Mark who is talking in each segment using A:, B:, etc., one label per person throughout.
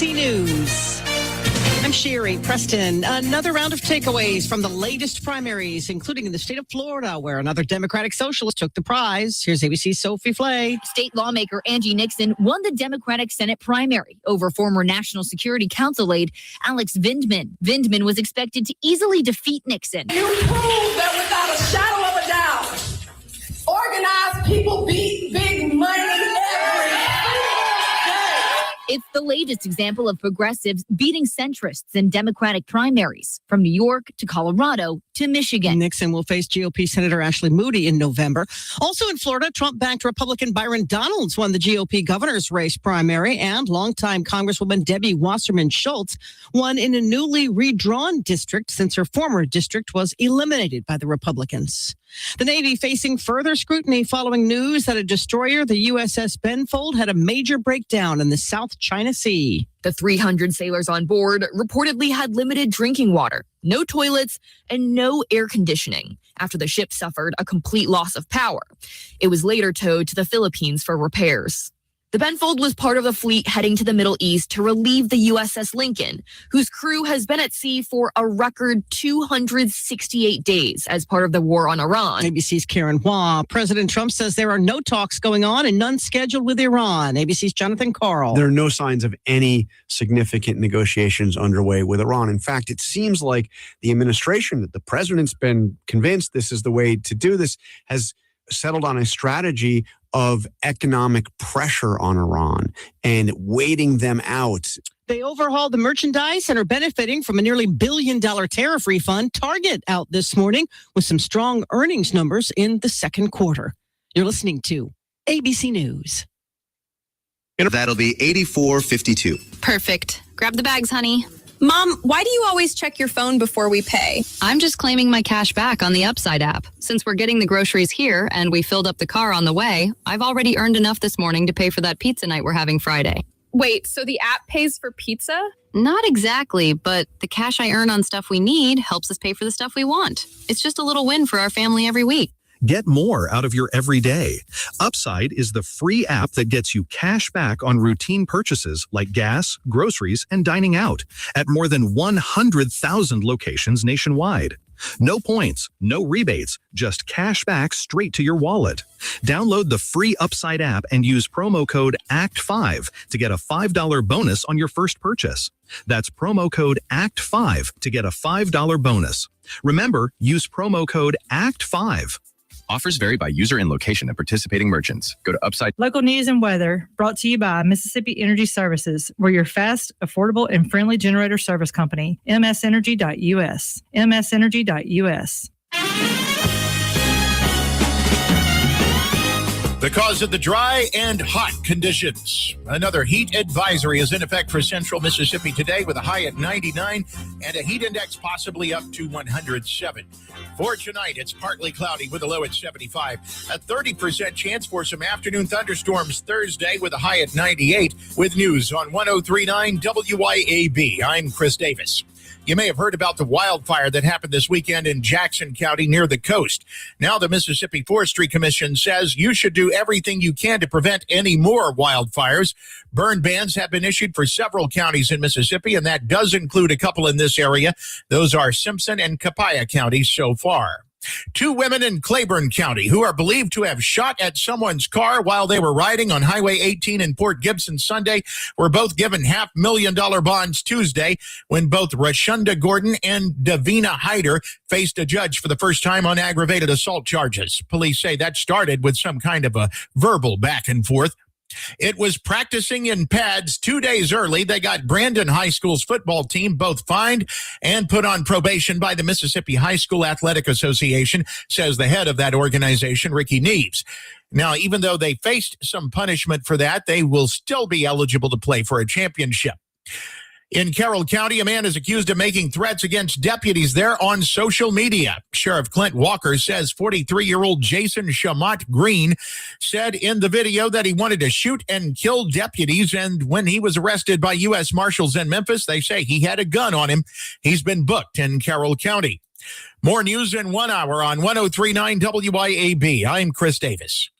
A: News. I'm Sherry Preston. Another round of takeaways from the latest primaries, including in the state of Florida, where another Democratic socialist took the prize. Here's ABC's Sophie Flay.
B: State lawmaker Angie Nixon won the Democratic Senate primary over former National Security Council aide Alex Vindman. Vindman was expected to easily defeat Nixon.
C: You prove that without a shadow of a doubt, organized people beat big money every day.
B: It's the latest example of progressives beating centrists in Democratic primaries, from New York to Colorado to Michigan.
A: Nixon will face GOP Senator Ashley Moody in November. Also in Florida, Trump-backed Republican Byron Donalds won the GOP governor's race primary, and longtime Congresswoman Debbie Wasserman Schultz won in a newly redrawn district since her former district was eliminated by the Republicans. The Navy facing further scrutiny following news that a destroyer, the USS Benfold, had a major breakdown in the South China Sea.
B: The 300 sailors on board reportedly had limited drinking water, no toilets, and no air conditioning after the ship suffered a complete loss of power. It was later towed to the Philippines for repairs. The Benfold was part of the fleet heading to the Middle East to relieve the USS Lincoln, whose crew has been at sea for a record 268 days as part of the war on Iran.
A: ABC's Karen Hua. President Trump says there are no talks going on and none scheduled with Iran. ABC's Jonathan Karl.
D: There are no signs of any significant negotiations underway with Iran. In fact, it seems like the administration, that the president's been convinced this is the way to do this, has settled on a strategy of economic pressure on Iran and waiting them out.
A: They overhauled the merchandise and are benefiting from a nearly $1 billion tariff refund. Target out this morning with some strong earnings numbers in the second quarter. You're listening to ABC News.
E: That'll be 84.52.
F: Perfect. Grab the bags, honey.
G: Mom, why do you always check your phone before we pay?
F: I'm just claiming my cash back on the Upside app. Since we're getting the groceries here and we filled up the car on the way, I've already earned enough this morning to pay for that pizza night we're having Friday.
G: Wait, so the app pays for pizza?
F: Not exactly, but the cash I earn on stuff we need helps us pay for the stuff we want. It's just a little win for our family every week.
H: Get more out of your everyday. Upside is the free app that gets you cash back on routine purchases like gas, groceries, and dining out at more than 100,000 locations nationwide. No points, no rebates, just cash back straight to your wallet. Download the free Upside app and use promo code ACT5 to get a $5 bonus on your first purchase. That's promo code ACT5 to get a $5 bonus. Remember, use promo code ACT5.
I: Offers vary by user and location of participating merchants. Go to Upside.
J: Local news and weather brought to you by Mississippi Energy Services. We're your fast, affordable, and friendly generator service company. msenergy.us. msenergy.us.
K: Because of the dry and hot conditions, another heat advisory is in effect for central Mississippi today with a high at 99 and a heat index possibly up to 107. For tonight, it's partly cloudy with a low at 75. A 30% chance for some afternoon thunderstorms Thursday with a high at 98. With news on 103.9 WYAB, I'm Chris Davis. You may have heard about the wildfire that happened this weekend in Jackson County near the coast. Now the Mississippi Forestry Commission says you should do everything you can to prevent any more wildfires. Burn bans have been issued for several counties in Mississippi, and that does include a couple in this area. Those are Simpson and Copiah counties so far. Two women in Claiborne County who are believed to have shot at someone's car while they were riding on Highway 18 in Port Gibson Sunday were both given $500,000 bonds Tuesday when both Rashunda Gordon and Davina Hyder faced a judge for the first time on aggravated assault charges. Police say that started with some kind of a verbal back and forth. It was practicing in pads 2 days early. They got Brandon High School's football team both fined and put on probation by the Mississippi High School Athletic Association, says the head of that organization, Ricky Neves. Now, even though they faced some punishment for that, they will still be eligible to play for a championship. In Carroll County, a man is accused of making threats against deputies there on social media. Sheriff Clint Walker says 43-year-old Jason Shamont Green said in the video that he wanted to shoot and kill deputies, and when he was arrested by U.S. Marshals in Memphis, they say he had a gun on him. He's been booked in Carroll County. More news in 1 hour on 103.9 WYAB. I'm Chris Davis.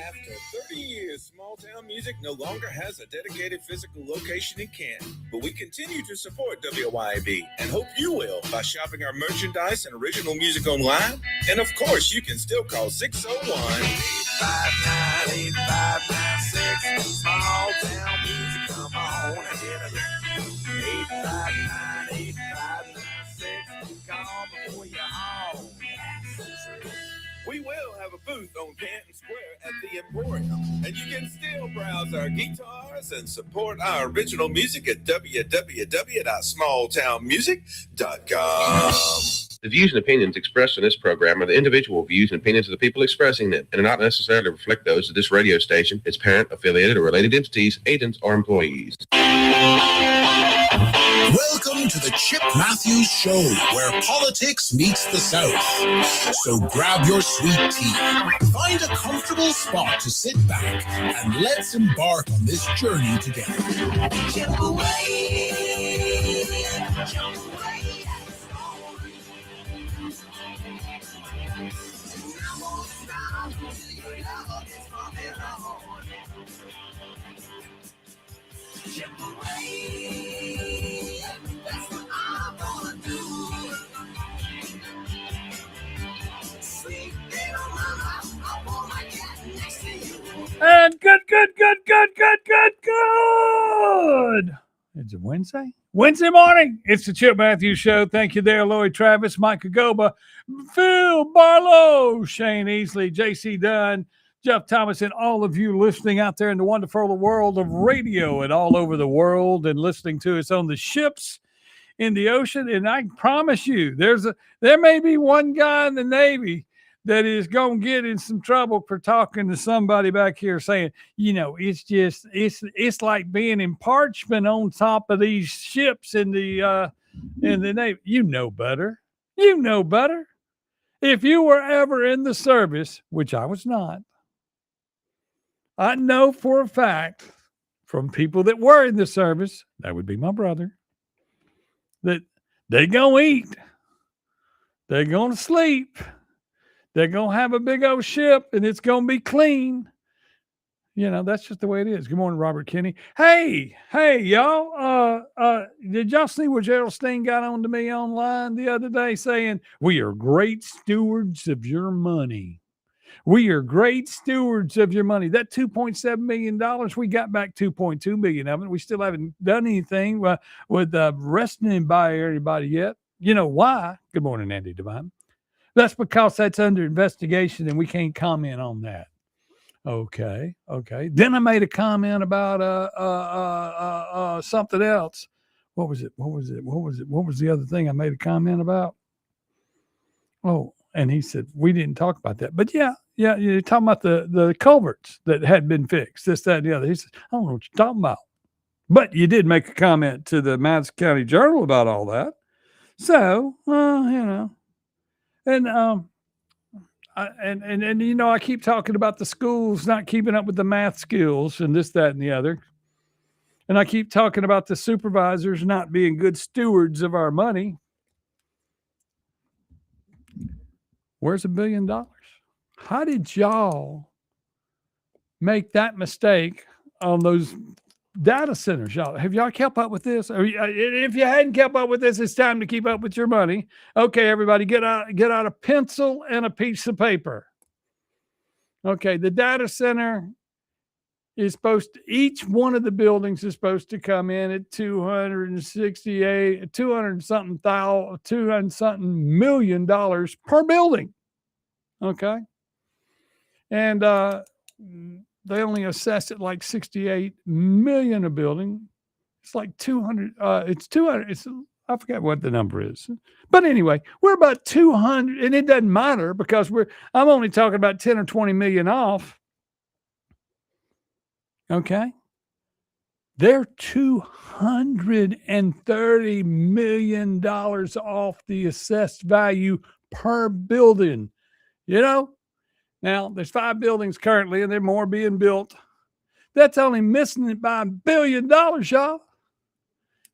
L: After 30 years, Small Town Music no longer has a dedicated physical location in Canton, but we continue to support WYAB and hope you will by shopping our merchandise and original music online. And of course, you can still call 601-859-8596. Small Town Music, come on and get it. 859-8596. Call before you're home. We will have a booth on Canton Square at the Emporium, and you can still browse our guitars and support our original music at www.smalltownmusic.com.
M: The views and opinions expressed in this program are the individual views and opinions of the people expressing them and do not necessarily reflect those of this radio station, its parent, affiliated, or related entities, agents, or employees.
K: Welcome to the Chip Matthews Show, where politics meets the South. So grab your sweet tea, find a comfortable spot to sit back, and let's embark on this journey together. Jump away, jump away. Jump away, that's what I wanna do. Sweet little mama, I wanna get next to you.
N: And good. Is it Wednesday? Wednesday morning. It's the Chip Matthews Show. Thank you there, Lloyd Travis, Mike Kagoba, Phil Barlow, Shane Easley, JC Dunn, Jeff Thomas, and all of you listening out there in the wonderful world of radio and all over the world and listening to us on the ships in the ocean. And I promise you, there may be one guy in the Navy that is going to get in some trouble for talking to somebody back here saying, it's like being in parchment on top of these ships in the Navy. You know better. If you were ever in the service, which I was not, I know for a fact from people that were in the service, that would be my brother, that they're going to eat, they're going to sleep, they're going to have a big old ship, and it's going to be clean. That's just the way it is. Good morning, Robert Kinney. Hey, y'all. Did y'all see what Gerald Steen got on to me online the other day saying, we are great stewards of your money. We are great stewards of your money. That $2.7 million, we got back $2.2 million of it. We still haven't done anything with resting by anybody yet. You know why? Good morning, Andy Devine. That's because that's under investigation and we can't comment on that. Okay. Then I made a comment about something else. What was it? What was the other thing I made a comment about? Oh, and he said, we didn't talk about that. But yeah, you're talking about the culverts that had been fixed, this, that, and the other. He said, I don't know what you're talking about. But you did make a comment to the Madison County Journal about all that. So, And I keep talking about the schools not keeping up with the math skills and this, that, and the other. And I keep talking about the supervisors not being good stewards of our money. Where's $1 billion? How did y'all make that mistake on those data centers? Have y'all kept up with this? If you hadn't kept up with this, it's time to keep up with your money. Okay, everybody, get out a pencil and a piece of paper. Okay, the data center is each one of the buildings is supposed to come in at $200 million per building. Okay. And they only assessed it like 68 million a building. It's like 200. It's 200. I forget what the number is. But anyway, we're about 200, and it doesn't matter because I'm only talking about 10 or 20 million off. Okay. They're $230 million off the assessed value per building. Now there's 5 buildings currently, and there are more being built. That's only missing it by $1 billion, y'all.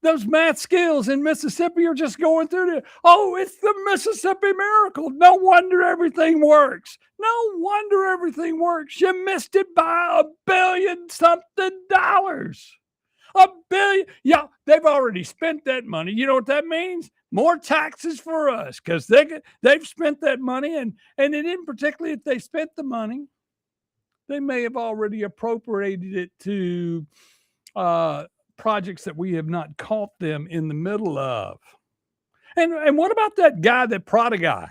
N: Those math skills in Mississippi are just going through there. Oh, it's the Mississippi miracle. No wonder everything works. No wonder everything works. You missed it by $1 billion something. $1 billion. Yeah, they've already spent that money. You know what that means? More taxes for us, because they've spent that money, and it didn't particularly if they spent the money, they may have already appropriated it to projects that we have not caught them in the middle of. And what about that guy, that Prada guy?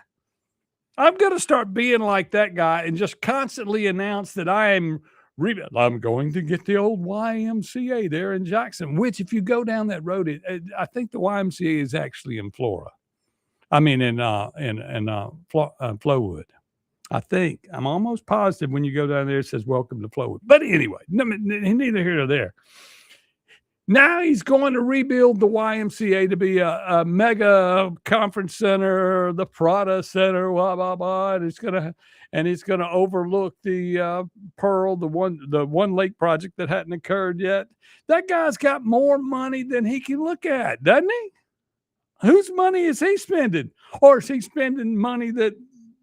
N: I'm going to start being like that guy and just constantly announce that I'm going to get the old YMCA there in Jackson, which if you go down that road, I think the YMCA is actually in Flora. I mean, in Flowood. I think. I'm almost positive when you go down there, it says welcome to Flowood. But anyway, neither here nor there. Now he's going to rebuild the YMCA to be a mega conference center, the Prada Center, blah blah blah. And it's gonna overlook the Pearl, the one lake project that hadn't occurred yet. That guy's got more money than he can look at, doesn't he? Whose money is he spending, or is he spending money that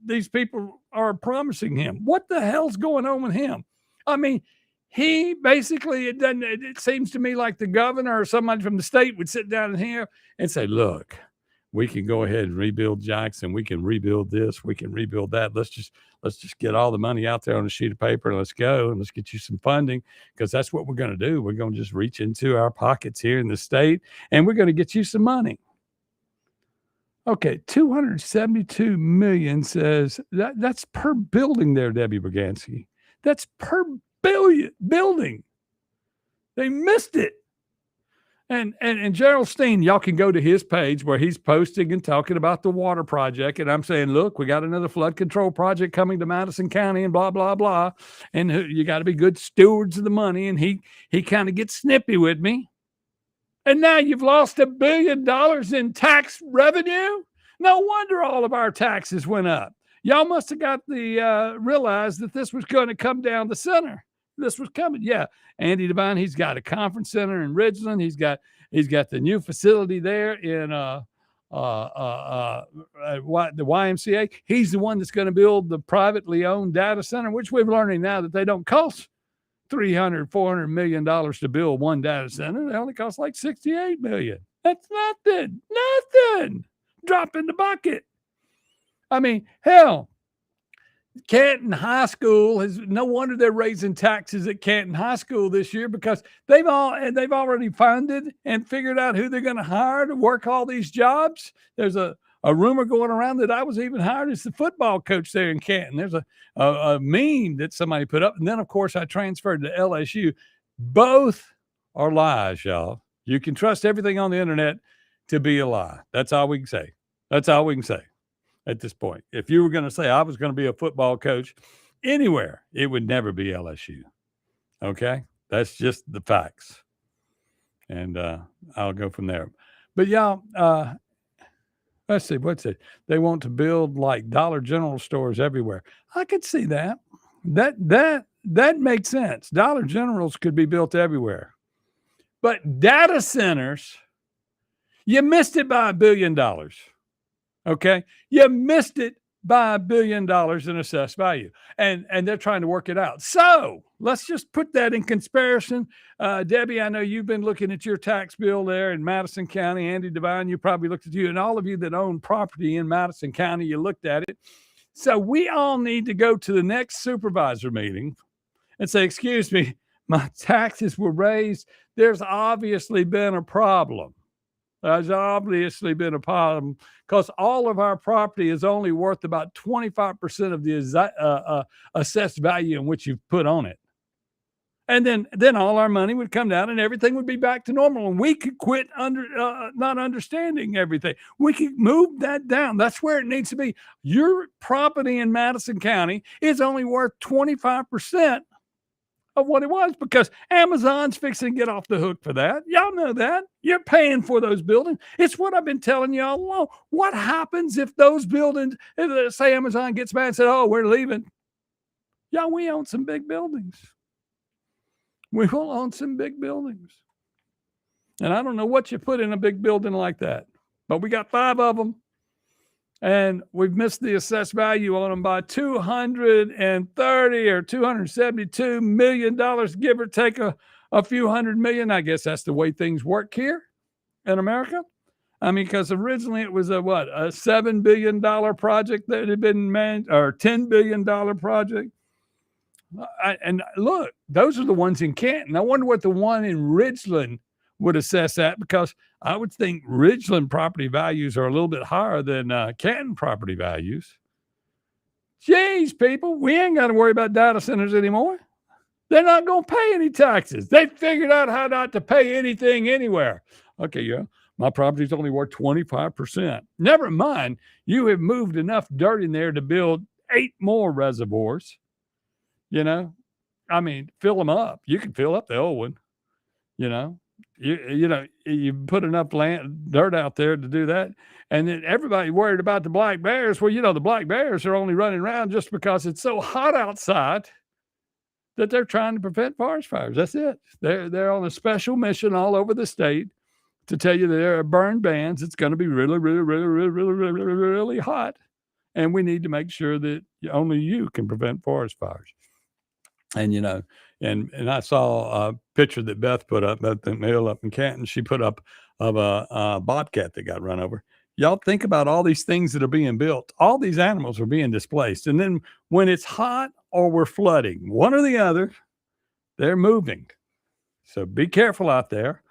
N: these people are promising him? What the hell's going on with him? I mean, he basically, it seems to me like the governor or somebody from the state would sit down here and say, look, we can go ahead and rebuild Jackson. We can rebuild this. We can rebuild that. Let's just get all the money out there on a sheet of paper and let's go and let's get you some funding, because that's what we're going to do. We're going to just reach into our pockets here in the state and we're going to get you some money. Okay, 272 million says that's per building there, Debbie Bragansky. That's per building. They missed it. And Gerald Steen, y'all can go to his page where he's posting and talking about the water project. And I'm saying, look, we got another flood control project coming to Madison County and blah, blah, blah. And you got to be good stewards of the money. And he kind of gets snippy with me. And now you've lost $1 billion in tax revenue? No wonder all of our taxes went up. Y'all must have got realized that this was going to come down the center. This was coming. Yeah. Andy Devine, he's got a conference center in Ridgeland. He's got the new facility there in the YMCA. He's the one that's going to build the privately owned data center, which we're learning now that they don't cost $300-400 million to build one data center. They only cost like $68 million. That's nothing. Drop in the bucket. I mean, hell, Canton High School no wonder they're raising taxes at Canton High School this year, because they've already funded and figured out who they're going to hire to work all these jobs. There's a rumor going around that I was even hired as the football coach there in Canton. There's a meme that somebody put up. And then, of course, I transferred to LSU. Both are lies, y'all. You can trust everything on the internet to be a lie. That's all we can say. That's all we can say at this point. If you were going to say I was going to be a football coach anywhere, it would never be LSU. Okay? That's just the facts. And I'll go from there. But y'all, let's see, what's it? They want to build like Dollar General stores everywhere. I could see that. That makes sense. Dollar Generals could be built everywhere. But data centers, you missed it by $1 billion. Okay? You missed it by $1 billion in assessed value. And they're trying to work it out. So let's just put that in comparison. Debbie, I know you've been looking at your tax bill there in Madison County. Andy Devine, you probably looked at you. And all of you that own property in Madison County, you looked at it. So we all need to go to the next supervisor meeting and say, excuse me, my taxes were raised. There's obviously been a problem. There's obviously been a problem because all of our property is only worth about 25% of the assessed value in which you've put on it. And then all our money would come down and everything would be back to normal. And we could quit not understanding everything. We could move that down. That's where it needs to be. Your property in Madison County is only worth 25% of what it was, because Amazon's fixing to get off the hook for that. Y'all know that. You're paying for those buildings. It's what I've been telling you all along. What happens if those buildings, say Amazon gets mad and says, oh, we're leaving. Y'all, we own some big buildings. We will own some big buildings. And I don't know what you put in a big building like that, but we got 5 of them. And we've missed the assessed value on them by $230 or $272 million, give or take a few $100 million. I guess that's the way things work here in America. I mean, because originally it was a $7 billion project that had been managed, or $10 billion project. And look, those are the ones in Canton. I wonder what the one in Ridgeland would assess at, because I would think Ridgeland property values are a little bit higher than Canton property values. Jeez, people, we ain't got to worry about data centers anymore. They're not going to pay any taxes. They figured out how not to pay anything anywhere. Okay, yeah, my property's only worth 25%. Never mind, you have moved enough dirt in there to build 8 more reservoirs. You know, I mean, fill them up. You can fill up the old one, you know. You put enough dirt out there to do that. And then everybody worried about the black bears. Well, the black bears are only running around just because it's so hot outside that they're trying to prevent forest fires. That's it. They're on a special mission all over the state to tell you there are burn bans. It's going to be really, really, really, really, really, really, really, really hot. And we need to make sure that only you can prevent forest fires. And, and I saw a picture that Beth put up at the mill up in Canton. She put up of a bobcat that got run over. Y'all think about all these things that are being built. All these animals are being displaced. And then when it's hot or we're flooding, one or the other, they're moving. So be careful out there.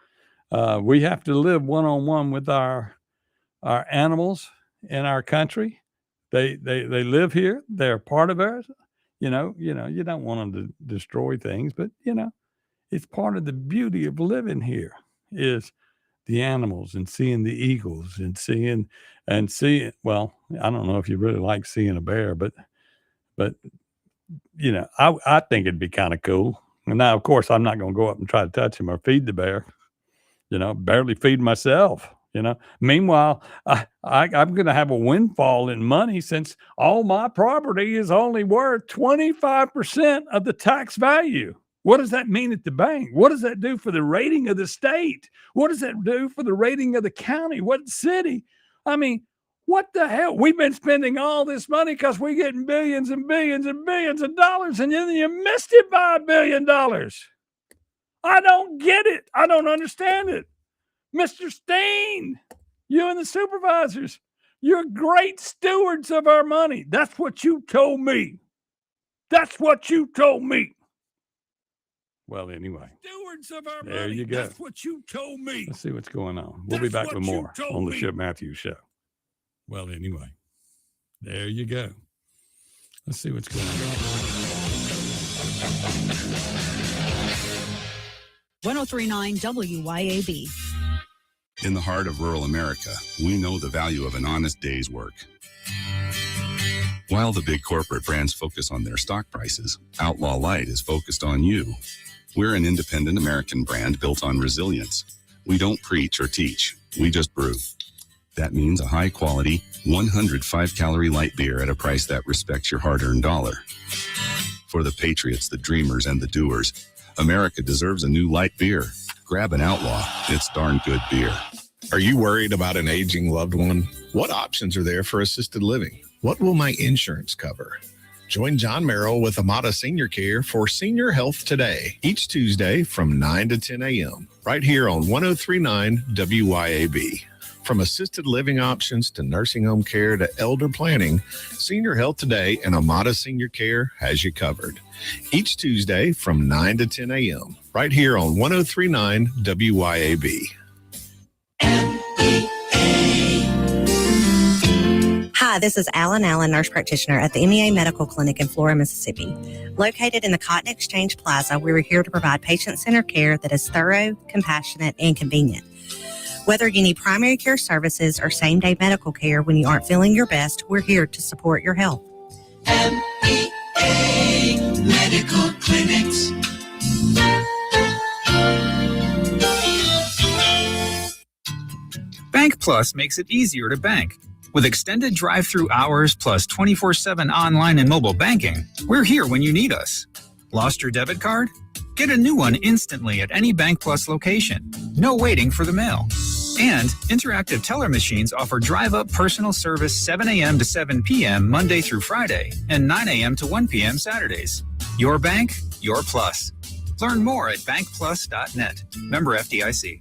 N: We have to live one-on-one with our animals in our country. They live here. They're part of ours. You don't want them to destroy things, but it's part of the beauty of living here is the animals and seeing the eagles and seeing. Well, I don't know if you really like seeing a bear, but I think it'd be kind of cool. And now, of course, I'm not going to go up and try to touch him or feed the bear. Barely feed myself. Meanwhile, I'm going to have a windfall in money since all my property is only worth 25% of the tax value. What does that mean at the bank? What does that do for the rating of the state? What does that do for the rating of the county? What city? I mean, what the hell? We've been spending all this money because we're getting billions and billions and billions of dollars, and then you missed it by $1 billion. I don't get it. I don't understand it. Mr. Steen, you and the supervisors, you're great stewards of our money. That's what you told me. That's what you told me. Well, anyway, stewards of our there money. You go. That's what you told me. Let's see what's going on. We'll be back with more on the Ship Matthews Show. Well, anyway, there you go. Let's see what's going on.
O: 1039 WYAB.
P: In the heart of rural America, we know the value of an honest day's work. While the big corporate brands focus on their stock prices, Outlaw Light is focused on you. We're an independent American brand built on resilience. We don't preach or teach, we just brew. That means a high-quality, 105-calorie light beer at a price that respects your hard-earned dollar. For the patriots, the dreamers, and the doers, America deserves a new light beer. Grab an Outlaw. It's darn good beer.
K: Are you worried about an aging loved one? What options are there for assisted living? What will my insurance cover? Join John Merrill with Amada Senior Care for Senior Health Today, each Tuesday from 9 to 10 a.m., right here on 1039 WYAB. From assisted living options to nursing home care to elder planning, Senior Health Today and Amada Senior Care has you covered. Each Tuesday from 9 to 10 a.m., right here on 1039 WYAB.
Q: Hi, this is Allen Allen, nurse practitioner at the MEA Medical Clinic in Flora, Mississippi. Located in the Cotton Exchange Plaza, we're here to provide patient-centered care that is thorough, compassionate, and convenient. Whether you need primary care services or same-day medical care when you aren't feeling your best, we're here to support your health.
R: MEA Medical Clinics.
S: Bank Plus makes it easier to bank. With extended drive-through hours plus 24/7 online and mobile banking, we're here when you need us. Lost your debit card? Get a new one instantly at any Bank Plus location. no waiting for the mail. And interactive teller machines offer drive-up personal service 7 a.m. to 7 p.m. Monday through Friday and 9 a.m. to 1 p.m. Saturdays. Your bank, your plus. Learn more at bankplus.net. Member FDIC.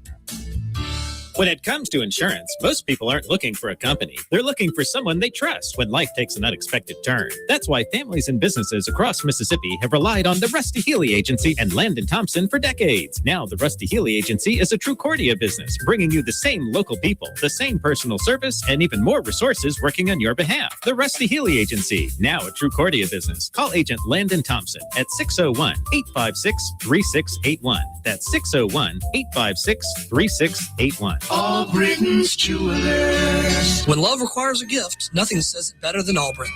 T: When it comes to insurance, most people aren't looking for a company. They're looking for someone they trust when life takes an unexpected turn. That's why families and businesses across Mississippi have relied on the Rusty Healy Agency and Landon Thompson for decades. Now, the Rusty Healy Agency is a Trucordia business, bringing you the same local people, the same personal service, and even more resources working on your behalf. The Rusty Healy Agency, now a Trucordia business. Call Agent Landon Thompson at 601-856-3681. That's 601-856-3681.
R: Albritton's Jewelers.
U: When love requires a gift, nothing says it better than Albritton's.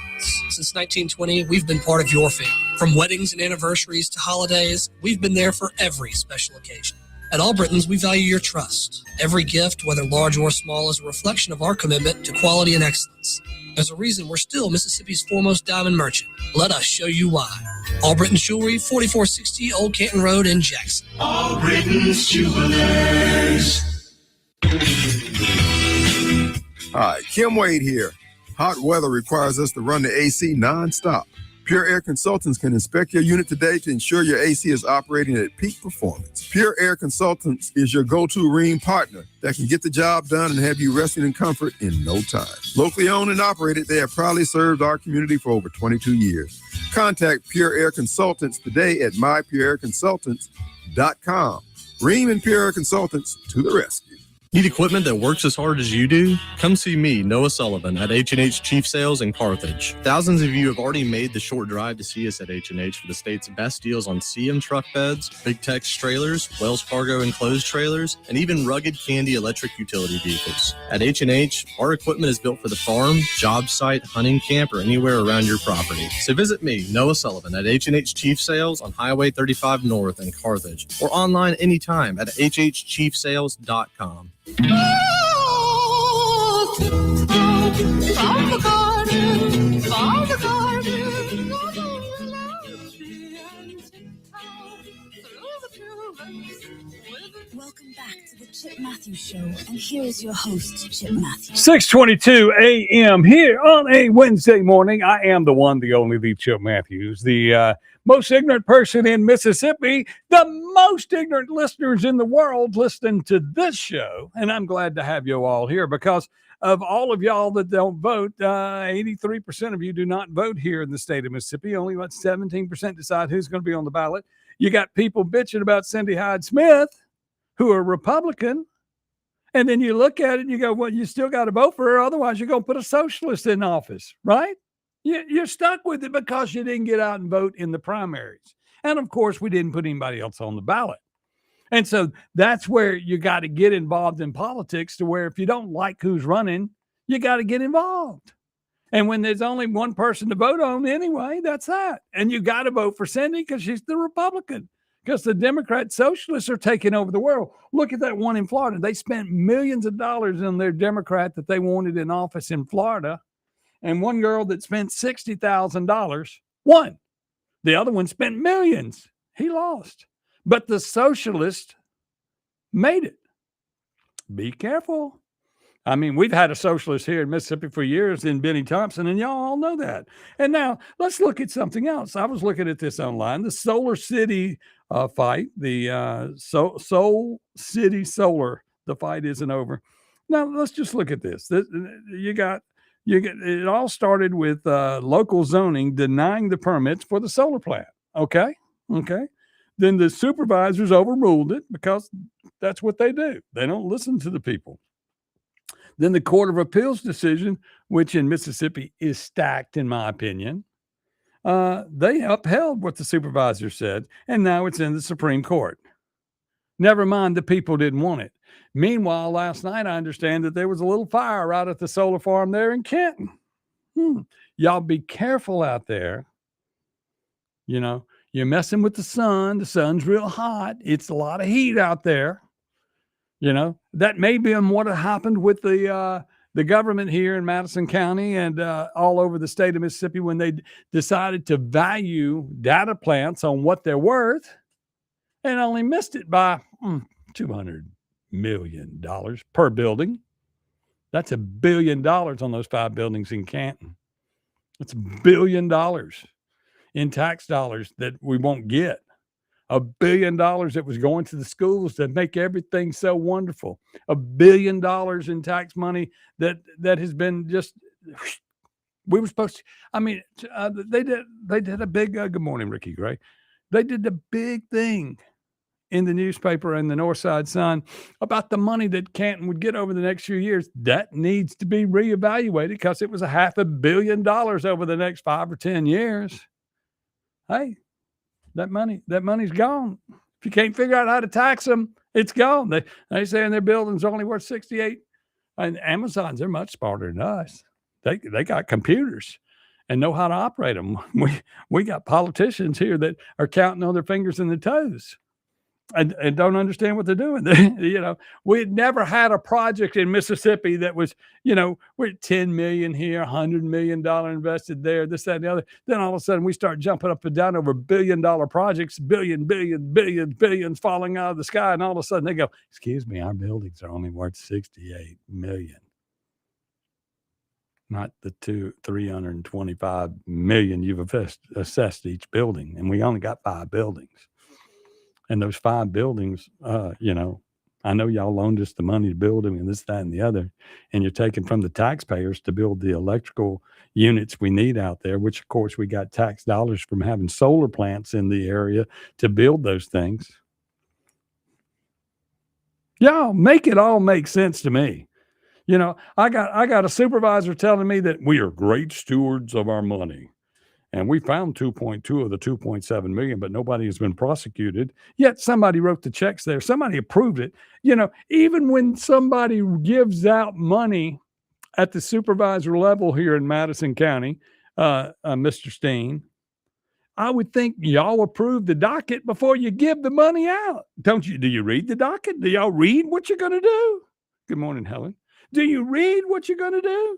U: Since 1920, we've been part of your family. From weddings and anniversaries to holidays, we've been there for every special occasion. At Albritton's, we value your trust. Every gift, whether large or small, is a reflection of our commitment to quality and excellence. There's a reason we're still Mississippi's foremost diamond merchant. Let us show you why. Albritton's Jewelry, 4460 Old Canton Road in Jackson.
R: Albritton's Jewelers.
V: Hi, Kim Wade here. Hot weather requires us to run the AC nonstop. Pure Air Consultants can inspect your unit today to ensure your AC is operating at peak performance. Pure Air Consultants is your go-to ring partner that can get the job done and have you resting in comfort in no time. Locally owned and operated, they have proudly served our community for over 22 years. Contact Pure Air Consultants today at mypureairconsultants.com. Ream and Pure Air Consultants to the rescue.
W: Need equipment that works as hard as you do? Come see me, Noah Sullivan, at H&H Chief Sales in Carthage. Thousands of you have already made the short drive to see us at H&H for the state's best deals on CM truck beds, Big Tex trailers, Wells Fargo enclosed trailers, and even rugged Candy electric utility vehicles. At H&H, our equipment is built for the farm, job site, hunting camp, or anywhere around your property. So visit me, Noah Sullivan, at H&H Chief Sales on Highway 35 North in Carthage, or online anytime at hhchiefsales.com.
R: From the garden,
O: Welcome back to the Chip Matthews Show, and here is your host, Chip Matthews.
N: 6:22 a.m. here on a Wednesday morning. I am the one, the only, the Chip Matthews, the most ignorant person in Mississippi, the most ignorant listeners in the world listening to this show. And I'm glad to have you all here because of all of y'all that don't vote. 83% of you do not vote here in the state of Mississippi. Only about 17% decide who's going to be on the ballot. You got people bitching about Cindy Hyde-Smith, who are Republican. And then you look at it and you go, well, you still got to vote for her. Otherwise, you're going to put a socialist in office, right? You're stuck with it because you didn't get out and vote in the primaries. And of course, we didn't put anybody else on the ballot. And so that's where you got to get involved in politics, to where if you don't like who's running, you got to get involved. And when there's only one person to vote on anyway, that's that. And you got to vote for Cindy because she's the Republican, because the Democrat socialists are taking over the world. Look at that one in Florida. They spent millions of dollars on their Democrat that they wanted in office in Florida. And one girl that spent $60,000 won. The other one spent millions. He lost. But the socialist made it. Be careful. I mean, we've had a socialist here in Mississippi for years in Benny Thompson, and y'all all know that. And now let's look at something else. I was looking at this online, the Solar City fight, the Soul City Solar. The fight isn't over. Now let's just look at this. It all started with local zoning denying the permits for the solar plant. Okay. Then the supervisors overruled it because that's what they do. They don't listen to the people. Then the Court of Appeals decision, which in Mississippi is stacked, in my opinion, they upheld what the supervisor said, and now it's in the Supreme Court. Never mind, the people didn't want it. Meanwhile, last night, I understand that there was a little fire right at the solar farm there in Canton. Y'all be careful out there. You know, you're messing with the sun. The sun's real hot. It's a lot of heat out there. You know, that may be what happened with the government here in Madison County and all over the state of Mississippi when they decided to value data plants on what they're worth and only missed it by 200 million per building. That's $1 billion on those 5 buildings in Canton. That's $1 billion in tax dollars that we won't get. $1 billion that was going to the schools that make everything so wonderful. $1 billion in tax money that has been just. We were supposed to. I mean, they did a big. Good morning, Ricky Gray. They did the big thing in the newspaper and the Northside Sun about the money that Canton would get over the next few years. That needs to be reevaluated because it was $500 million over the next 5 or 10 years. Hey, that money's gone. If you can't figure out how to tax them, it's gone. They say their building's only worth 68. And Amazon's, they're much smarter than us. They got computers and know how to operate them. We got politicians here that are counting on their fingers and their toes. And don't understand what they're doing. We had never had a project in Mississippi that was, we're at $10 million here, $100 million invested there, this, that, and the other. Then all of a sudden we start jumping up and down over $1 billion projects, billions falling out of the sky. And all of a sudden they go, excuse me, our buildings are only worth $68 million. Not the 325 million you've assessed each building. And we only got 5 buildings. And those 5 buildings, I know y'all loaned us the money to build them and this, that, and the other. And you're taking from the taxpayers to build the electrical units we need out there, which, of course, we got tax dollars from having solar plants in the area to build those things. Y'all make it all make sense to me. I got a supervisor telling me that we are great stewards of our money. And we found 2.2 of the 2.7 million, but nobody has been prosecuted. Yet somebody wrote the checks there. Somebody approved it. Even when somebody gives out money at the supervisor level here in Madison County, Mr. Steen, I would think y'all approve the docket before you give the money out. Don't you? Do you read the docket? Do y'all read what you're going to do? Good morning, Helen. Do you read what you're going to do?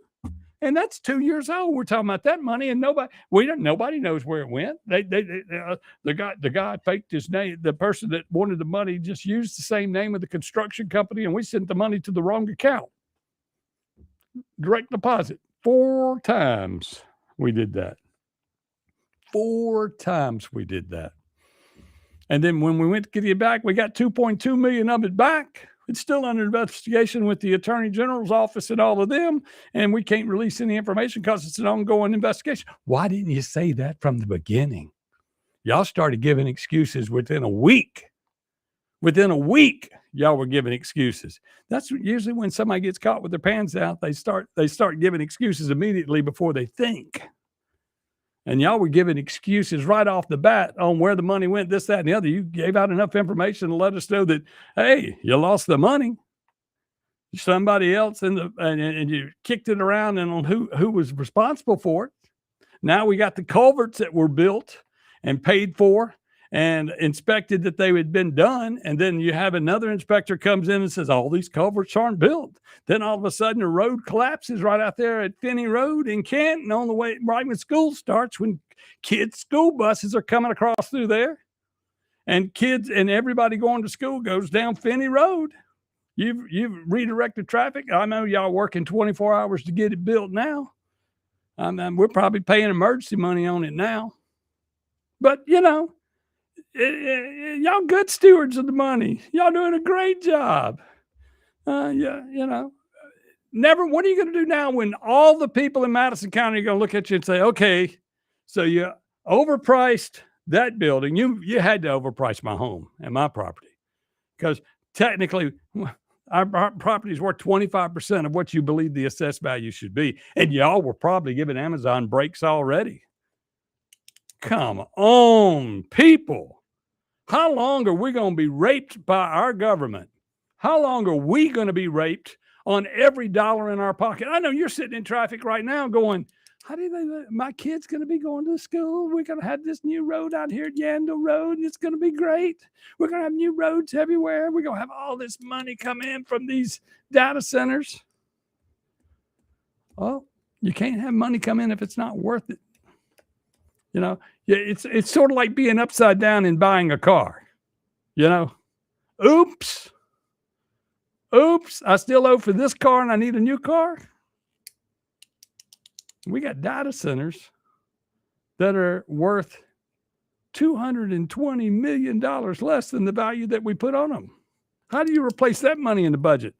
N: And that's 2 years old. We're talking about that money, and nobody knows where it went. The guy faked his name. The person that wanted the money just used the same name of the construction company, and we sent the money to the wrong account. Direct deposit. 4 times we did that. 4 times we did that. And then when we went to get it back, we got 2.2 million of it back. It's still under investigation with the Attorney General's office and all of them, and we can't release any information because it's an ongoing investigation. Why didn't you say that from the beginning? Y'all started giving excuses within a week. Within a week, y'all were giving excuses. That's usually when somebody gets caught with their pants out, they start giving excuses immediately before they think. And y'all were giving excuses right off the bat on where the money went, this, that, and the other. You gave out enough information to let us know that, hey, you lost the money. Somebody else and you kicked it around and on who was responsible for it. Now we got the culverts that were built and paid for and inspected that they had been done. And then you have another inspector comes in and says, all these culverts aren't built. Then all of a sudden a road collapses right out there at Finney Road in Canton on the way, right when school starts, when kids' school buses are coming across through there and kids and everybody going to school goes down Finney Road. You've redirected traffic. I know y'all working 24 hours to get it built now. We're probably paying emergency money on it now. But, y'all good stewards of the money. Y'all doing a great job. Never. What are you going to do now when all the people in Madison County are going to look at you and say, okay, so you overpriced that building. You had to overprice my home and my property because technically our property is worth 25% of what you believe the assessed value should be. And y'all were probably giving Amazon breaks already. Come on, people. How long are we going to be raped by our government? How long are we going to be raped on every dollar in our pocket? I know you're sitting in traffic right now going, my kid's going to be going to school. We're going to have this new road out here at Yandle Road, and it's going to be great. We're going to have new roads everywhere. We're going to have all this money come in from these data centers. Well, you can't have money come in if it's not worth it. It's sort of like being upside down and buying a car. Oops. Oops, I still owe for this car and I need a new car. We got data centers that are worth $220 million less than the value that we put on them. How do you replace that money in the budget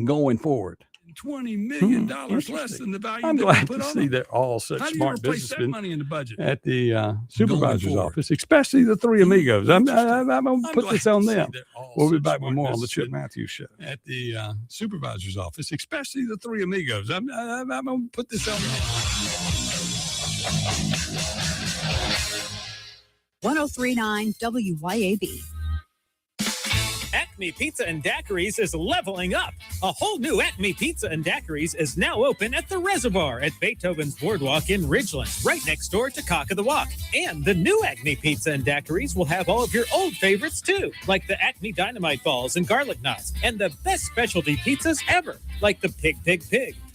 N: going forward? $20 million less than the value. I'm glad to see they're all such smart businessmen at the supervisor's office, especially the three amigos. I'm going to put this on them. We'll be back with more on the Chip Matthews Show. At the supervisor's office, especially the three amigos. I'm going to put this on them.
B: 1039 WYAB.
T: Acme Pizza and Daiquiris is leveling up. A whole new Acme Pizza and Daiquiris is now open at the Reservoir at Beethoven's Boardwalk in Ridgeland, right next door to Cock of the Walk. And the new Acme Pizza and Daiquiris will have all of your old favorites too, like the Acme Dynamite Balls and Garlic Knots, and the best specialty pizzas ever, like the Pig,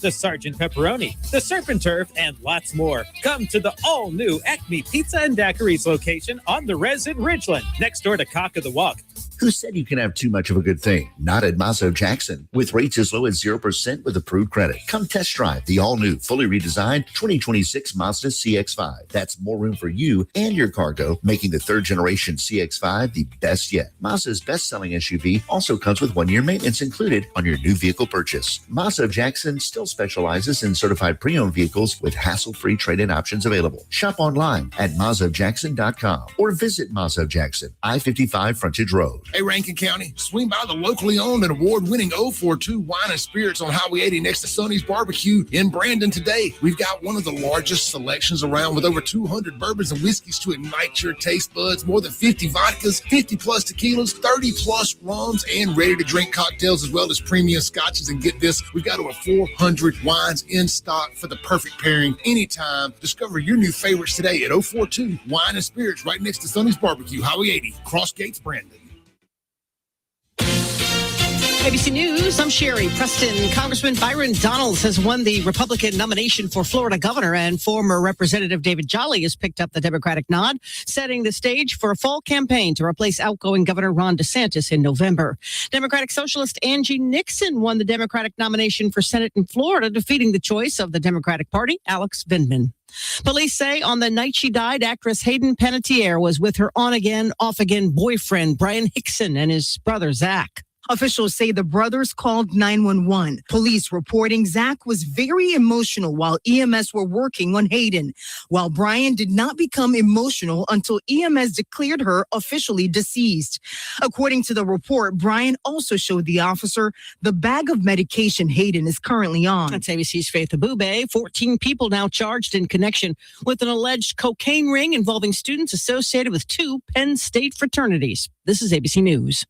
T: the Sergeant Pepperoni, the Serpent Turf, and lots more. Come to the all-new Acme Pizza and Daiquiris location on the Res in Ridgeland, next door to Cock of the Walk.
C: Who said you can have too much of a good thing? Not at Mazzo Jackson. With rates as low as 0% with approved credit. Come test drive the all-new, fully redesigned 2026 Mazda CX-5. That's more room for you and your cargo, making the third-generation CX-5 the best yet. Mazda's best-selling SUV also comes with one-year maintenance included on your new vehicle purchase. Mazda Jackson still specializes in certified pre-owned vehicles with hassle-free trade-in options available. Shop online at MazdaJackson.com or visit Mazda Jackson, I-55 Frontage Road.
K: Hey, Rankin County, swing by the locally owned and award-winning 042 Wine and Spirits on Highway 80 next to Sonny's Barbecue in Brandon today. We've got one of the largest selections around with over 200 bourbons and whiskeys to ignite your taste buds, more than 50 vodkas, 50-plus tequilas, 30-plus rums, and ready-to-drink cocktails, as well as premium scotches. And get this, we've got over 400 wines in stock for the perfect pairing anytime. Discover your new favorites today at 042 Wine and Spirits right next to Sonny's Barbecue, Highway 80, Cross Gates, Brandon.
A: ABC News, I'm Sherry Preston. Congressman Byron Donalds has won the Republican nomination for Florida governor, and former Representative David Jolly has picked up the Democratic nod, setting the stage for a fall campaign to replace outgoing Governor Ron DeSantis in November. Democratic Socialist Angie Nixon won the Democratic nomination for Senate in Florida, defeating the choice of the Democratic Party, Alex Vindman. Police say on the night she died, actress Hayden Panettiere was with her on-again, off-again boyfriend, Brian Hickson, and his brother, Zach.
B: Officials say the brothers called 911. Police reporting Zach was very emotional while EMS were working on Hayden, while Brian did not become emotional until EMS declared her officially deceased. According to the report, Brian also showed the officer the bag of medication Hayden is currently on.
A: That's ABC's Faith Abube. 14 people now charged in connection with an alleged cocaine ring involving students associated with 2 Penn State fraternities. This is ABC News.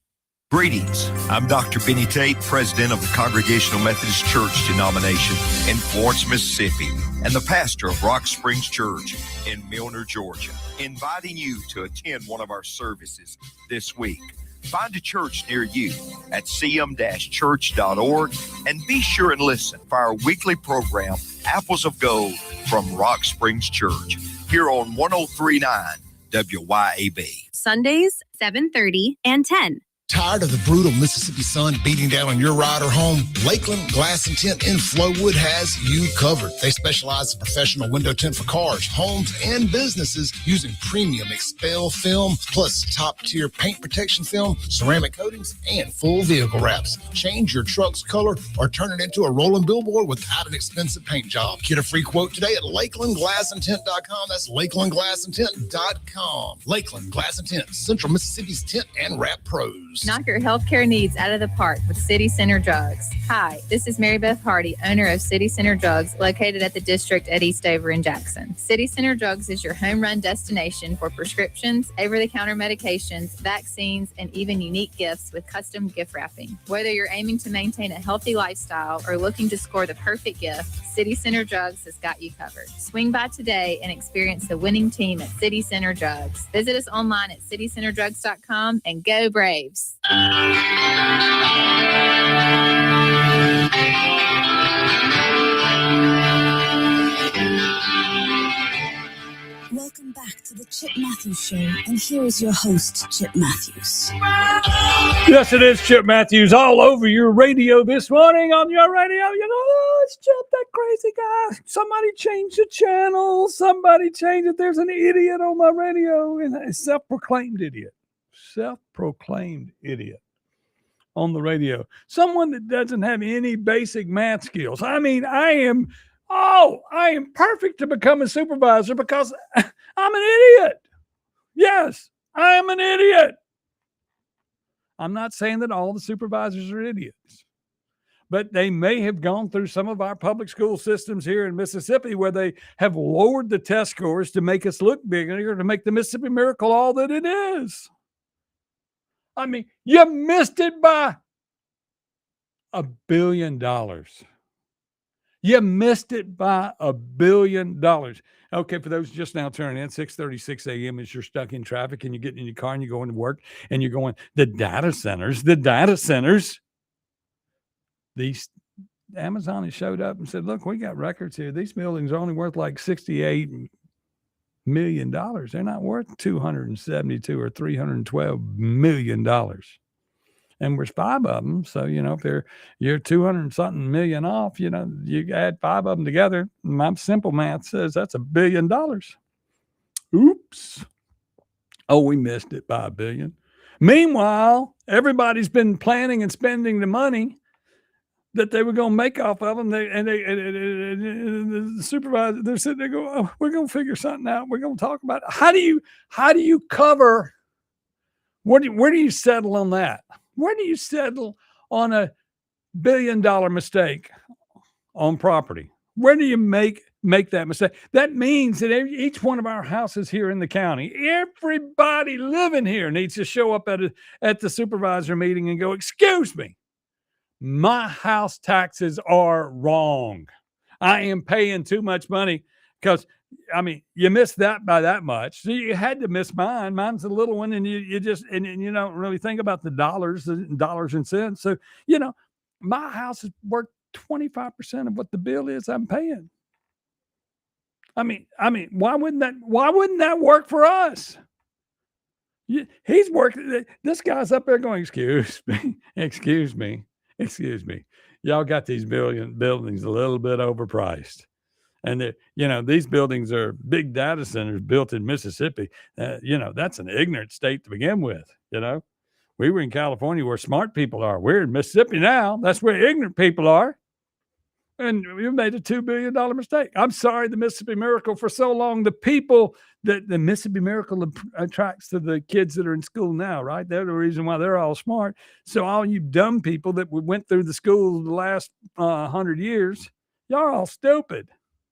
D: Greetings. I'm Dr. Benny Tate, president of the Congregational Methodist Church denomination in Florence, Mississippi, and the pastor of Rock Springs Church in Milner, Georgia, inviting you to attend one of our services this week. Find a church near you at cm-church.org and be sure and listen for our weekly program, Apples of Gold from Rock Springs Church, here on 1039 WYAB.
X: Sundays, 7:30 and 10.
K: Tired of the brutal Mississippi sun beating down on your ride or home? Lakeland Glass and Tint in Flowood has you covered. They specialize in professional window tint for cars, homes, and businesses using premium Expel film, plus top-tier paint protection film, ceramic coatings, and full vehicle wraps. Change your truck's color or turn it into a rolling billboard without an expensive paint job. Get a free quote today at LakelandGlassandTint.com. That's LakelandGlassandTint.com. Lakeland Glass and Tint, Central Mississippi's tint and wrap pros.
Y: Knock your healthcare needs out of the park with City Center Drugs. Hi, this is Mary Beth Hardy, owner of City Center Drugs, located at the District at Eastover in Jackson. City Center Drugs is your home run destination for prescriptions, over-the-counter medications, vaccines, and even unique gifts with custom gift wrapping. Whether you're aiming to maintain a healthy lifestyle or looking to score the perfect gift, City Center Drugs has got you covered. Swing by today and experience the winning team at City Center Drugs. Visit us online at citycenterdrugs.com and go Braves.
O: Welcome back to the Chip Matthews Show, and here is your host, Chip Matthews.
N: Yes, it is Chip Matthews all over your radio this morning on your radio. You know, it's Chip, that crazy guy. Somebody changed the channel. Somebody changed it. There's an idiot on my radio. And a self-proclaimed idiot. Self-proclaimed idiot on the radio. Someone that doesn't have any basic math skills. I mean, I am perfect to become a supervisor because I'm an idiot. Yes, I am an idiot. I'm not saying that all the supervisors are idiots, but they may have gone through some of our public school systems here in Mississippi where they have lowered the test scores to make us look bigger, to make the Mississippi Miracle all that it is. I mean, you missed it by $1 billion. You missed it by $1 billion. Okay, for those just now turning in, 6:36 a.m. as you're stuck in traffic and you get in your car and you're going to work and you're going, the data centers. Amazon has showed up and said, look, we got records here. These buildings are only worth like $68 million. They're not worth $272 or $312 million. And there's 5 of them. So, you know, if you're 200 something million off, you know, you add 5 of them together. My simple math says that's $1 billion. Oops. Oh, we missed it by $1 billion. Meanwhile, everybody's been planning and spending the money that they were going to make off of them. The supervisor, they're sitting there going, oh, we're going to figure something out. We're going to talk about it. How do you cover? Where do you settle on that? Where do you settle on $1 billion mistake on property? Where do you make that mistake? That means that each one of our houses here in the county, everybody living here needs to show up at the supervisor meeting and go, excuse me, my house taxes are wrong. I am paying too much money because, I mean, you missed that by that much. So you had to miss mine. Mine's a little one, and you just and you don't really think about the dollars and cents. So, you know, my house is worth 25% of what the bill is I'm paying. I mean, why wouldn't that work for us? He's working. This guy's up there going, excuse me. Y'all got these buildings a little bit overpriced. And, you know, these buildings are big data centers built in Mississippi. You know, that's an ignorant state to begin with. You know, we were in California where smart people are. We're in Mississippi now. That's where ignorant people are. And we made a $2 billion mistake. I'm sorry, the Mississippi Miracle for so long. The people that the Mississippi Miracle attracts to the kids that are in school now, right? They're the reason why they're all smart. So all you dumb people that went through the school the last 100 years, y'all are all stupid.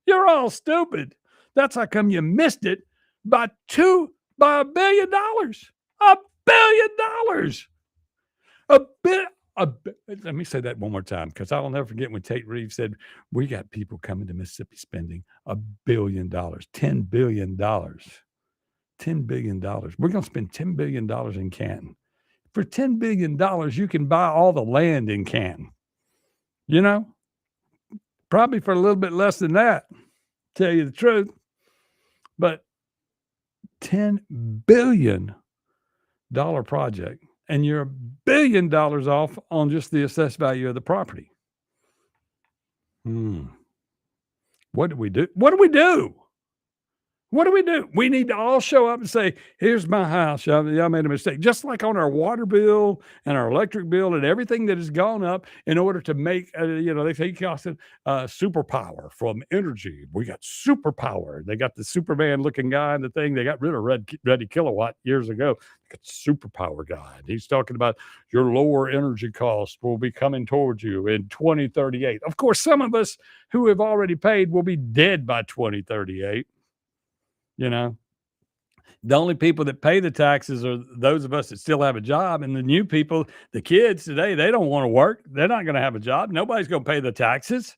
N: You're all stupid. That's how come you missed it by $1 billion. $1 billion. Let me say that one more time, because I'll never forget when Tate Reeves said, we got people coming to Mississippi spending $1 billion, $10 billion. $10 billion. We're going to spend $10 billion in Canton. For $10 billion, you can buy all the land in Canton. You know? Probably for a little bit less than that, tell you the truth. But $10 billion project, and you're $1 billion off on just the assessed value of the property. What do we do? We need to all show up and say, here's my house. Y'all made a mistake. Just like on our water bill and our electric bill and everything that has gone up in order to make, they say superpower from energy. We got superpower. They got the Superman looking guy in the thing. They got rid of Reddy Kilowatt years ago. They got superpower guy. And he's talking about your lower energy costs will be coming towards you in 2038. Of course, some of us who have already paid will be dead by 2038. You know, the only people that pay the taxes are those of us that still have a job. And the new people, the kids today, they don't want to work. They're not going to have a job. Nobody's going to pay the taxes.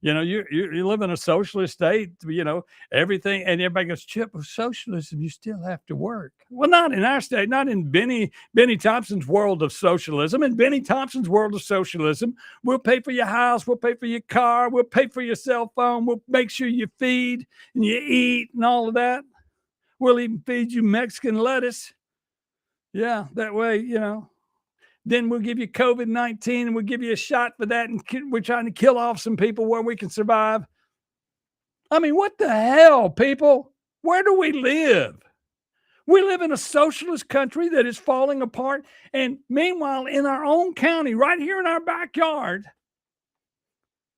N: You know, you live in a socialist state, you know, everything. And everybody goes, Chip, with socialism, you still have to work. Well, not in our state, not in Benny Thompson's world of socialism. In Benny Thompson's world of socialism, we'll pay for your house. We'll pay for your car. We'll pay for your cell phone. We'll make sure you feed and you eat and all of that. We'll even feed you Mexican lettuce. Yeah, that way, Then we'll give you COVID-19 and we'll give you a shot for that. And we're trying to kill off some people where we can survive. I mean, what the hell, people? Where do we live? We live in a socialist country that is falling apart. And meanwhile, in our own county, right here in our backyard,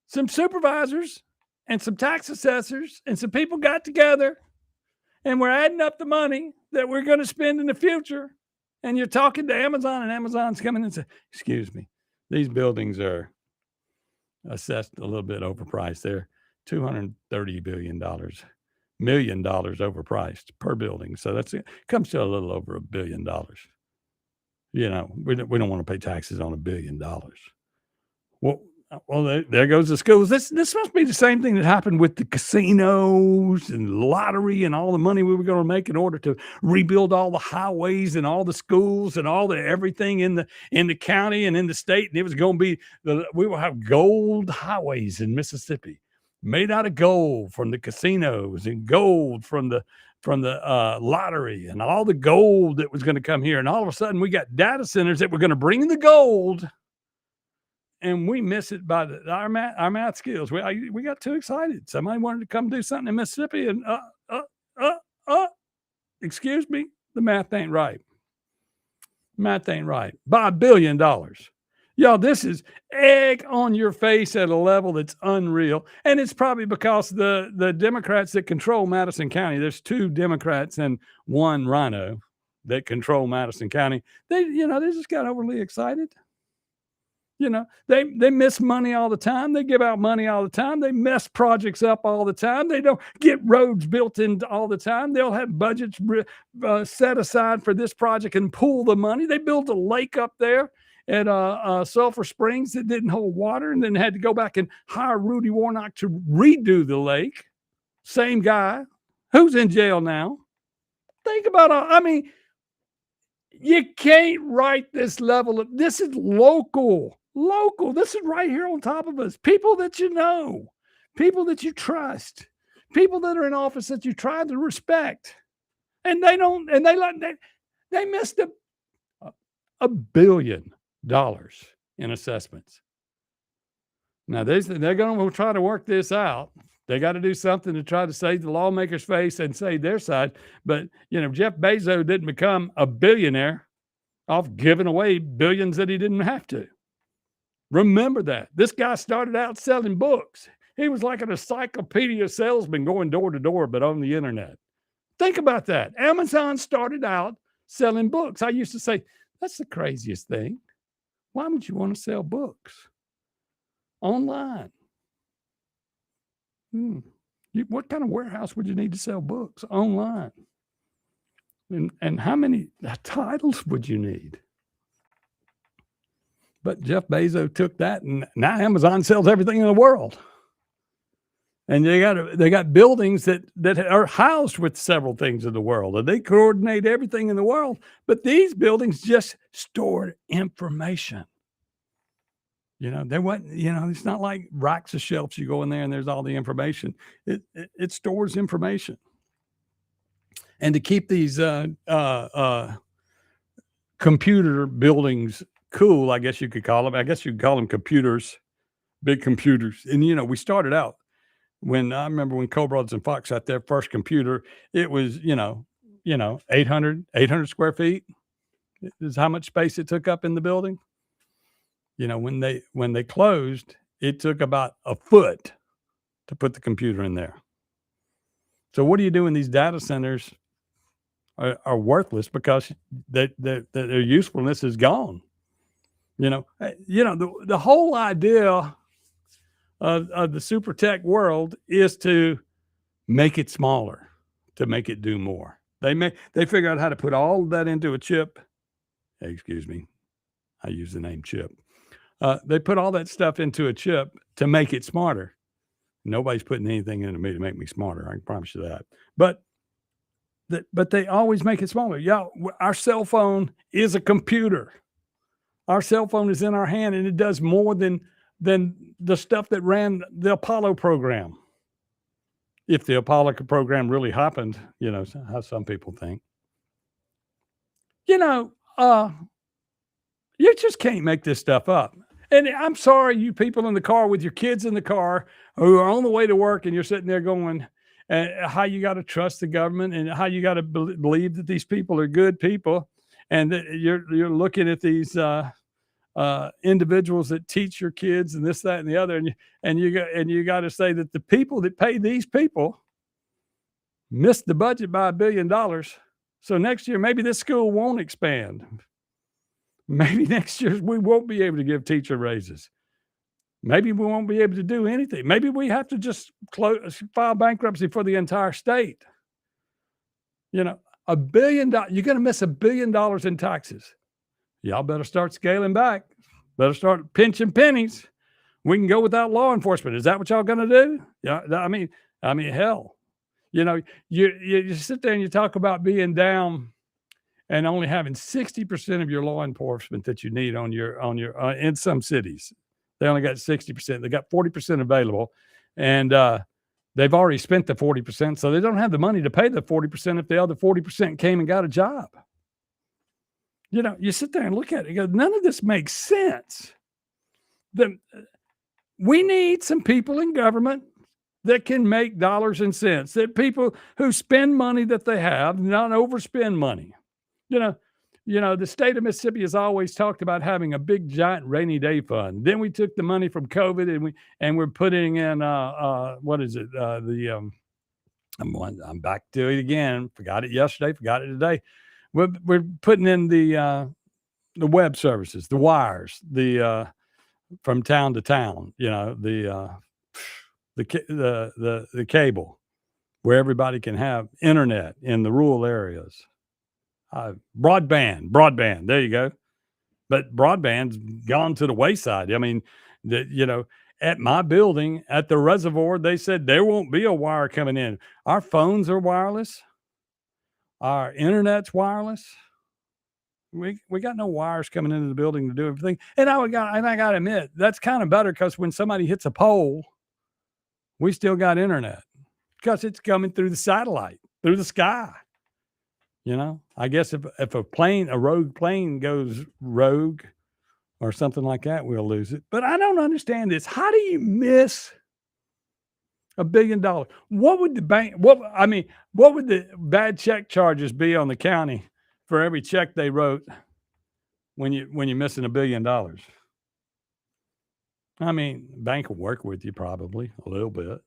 N: some supervisors and some tax assessors and some people got together and we're adding up the money that we're going to spend in the future. And you're talking to Amazon, and Amazon's coming and saying, excuse me, these buildings are assessed a little bit overpriced. They're $230 million overpriced per building. So it comes to a little over $1 billion. We don't want to pay taxes on $1 billion. Well, there goes the schools. This must be the same thing that happened with the casinos and lottery and all the money we were going to make in order to rebuild all the highways and all the schools and all the everything in the county and in the state. And it was going to be we will have gold highways in Mississippi made out of gold from the casinos and gold from the lottery and all the gold that was going to come here. And all of a sudden we got data centers that were going to bring the gold. And we miss it by our math skills. We got too excited. Somebody wanted to come do something in Mississippi, and excuse me, the math ain't right. Math ain't right. By $1 billion. Y'all, this is egg on your face at a level that's unreal. And it's probably because the Democrats that control Madison County, there's 2 Democrats and 1 rhino that control Madison County. They just got overly excited. They miss money all the time. They give out money all the time. They mess projects up all the time. They don't get roads built in all the time. They'll have budgets set aside for this project and pool the money. They built a lake up there at Sulphur Springs that didn't hold water, and then had to go back and hire Rudy Warnock to redo the lake. Same guy who's in jail now. Think about you can't write this level this is local. This is right here on top of us. People that you know, people that you trust, people that are in office that you try to respect, and they don't. And they missed $1 billion in assessments. Now they're going to try to work this out. They got to do something to try to save the lawmakers' face and save their side. But Jeff Bezos didn't become a billionaire off giving away billions that he didn't have to. Remember that. This guy started out selling books. He was like an encyclopedia salesman going door to door, but on the internet. Think about that. Amazon started out selling books. I used to say, that's the craziest thing. Why would you want to sell books online? What kind of warehouse would you need to sell books online? And how many titles would you need? But Jeff Bezos took that, and now Amazon sells everything in the world. And they got buildings that are housed with several things in the world, and they coordinate everything in the world. But these buildings just stored information. It's not like racks of shelves. You go in there and there's all the information. It stores information. And to keep these computer buildings cool, I guess you could call them. I guess you could call them computers, big computers. And, we started out I remember when Cole Brothers and Fox had their first computer, it was, 800 square feet is how much space it took up in the building. When they closed, it took about a foot to put the computer in there. So what do you do when these data centers are worthless because their usefulness is gone? The whole idea of the super tech world is to make it smaller, to make it do more. They figure out how to put all of that into a chip. Excuse me, I use the name chip. They put all that stuff into a chip to make it smarter. Nobody's putting anything into me to make me smarter. I can promise you that. But they always make it smaller. Our cell phone is a computer. Our cell phone is in our hand, and it does more than the stuff that ran the Apollo program. if the Apollo program really happened, how some people think. You just can't make this stuff up. And I'm sorry, you people in the car with your kids in the car who are on the way to work, and you're sitting there going, how you got to trust the government and how you got to believe that these people are good people, and that you're looking at these individuals that teach your kids and this, that, and the other, and you got to say that the people that pay these people missed the budget by $1 billion. So next year, maybe this school won't expand. Maybe next year we won't be able to give teacher raises. Maybe we won't be able to do anything. Maybe we have to just file bankruptcy for the entire state. $1 billion, you're going to miss $1 billion in taxes. Y'all better start scaling back. Better start pinching pennies. We can go without law enforcement. Is that what y'all going to do? Yeah, I mean, hell. You sit there and you talk about being down and only having 60% of your law enforcement that you need on your in some cities. They only got 60%. They got 40% available, and they've already spent the 40%, so they don't have the money to pay the 40% if the other 40% came and got a job. You sit there and look at it. You go, none of this makes sense. We need some people in government that can make dollars and cents, that people who spend money that they have, not overspend money. The state of Mississippi has always talked about having a big giant rainy day fund. Then we took the money from COVID and we're putting in I'm back to it again. Forgot it yesterday, forgot it today. We're putting in the web services, the wires, from town to town, the cable, where everybody can have internet in the rural areas. Broadband. There you go. But broadband's gone to the wayside. I mean, at my building, at the reservoir, they said there won't be a wire coming in. Our phones are wireless. Our internet's wireless. We got no wires coming into the building to do everything. And I got to admit, that's kind of better, because when somebody hits a pole, we still got internet, because it's coming through the satellite, through the sky. I guess if a rogue plane goes rogue or something like that, we'll lose it. But I don't understand this. How do you miss $1 billion? What would the bad check charges be on the county for every check they wrote when you're missing $1 billion? I mean, bank will work with you probably a little bit.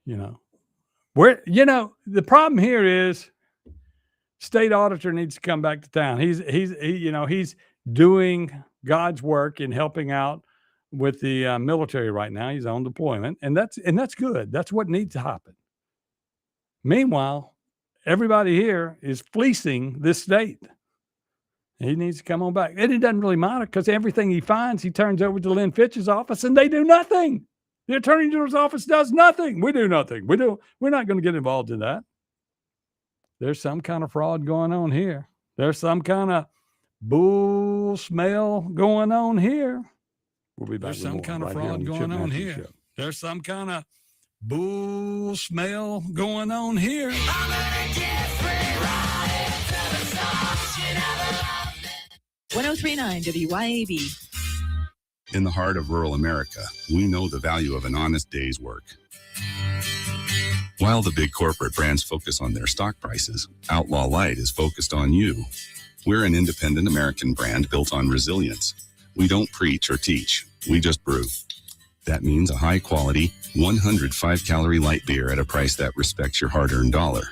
N: The problem here is state auditor needs to come back to town. He's doing God's work in helping out with the military right now. He's on deployment, and that's good. That's what needs to happen. Meanwhile, everybody here is fleecing this state. He needs to come on back. And it doesn't really matter, because everything he finds, he turns over to Lynn Fitch's office, and they do nothing. The Attorney General's office does nothing. We do nothing. We're not going to get involved in that. There's some kind of fraud going on here. There's some kind of bull smell going on here. We'll be back. There's some kind of fraud going on here. There's some kind of bull smell going on here.
E: 1039 WYAB.
P: In the heart of rural America, we know the value of an honest day's work. While the big corporate brands focus on their stock prices, Outlaw Light is focused on you. We're an independent American brand built on resilience. We don't preach or teach, we just brew. That means a high-quality, 105-calorie light beer at a price that respects your hard-earned dollar.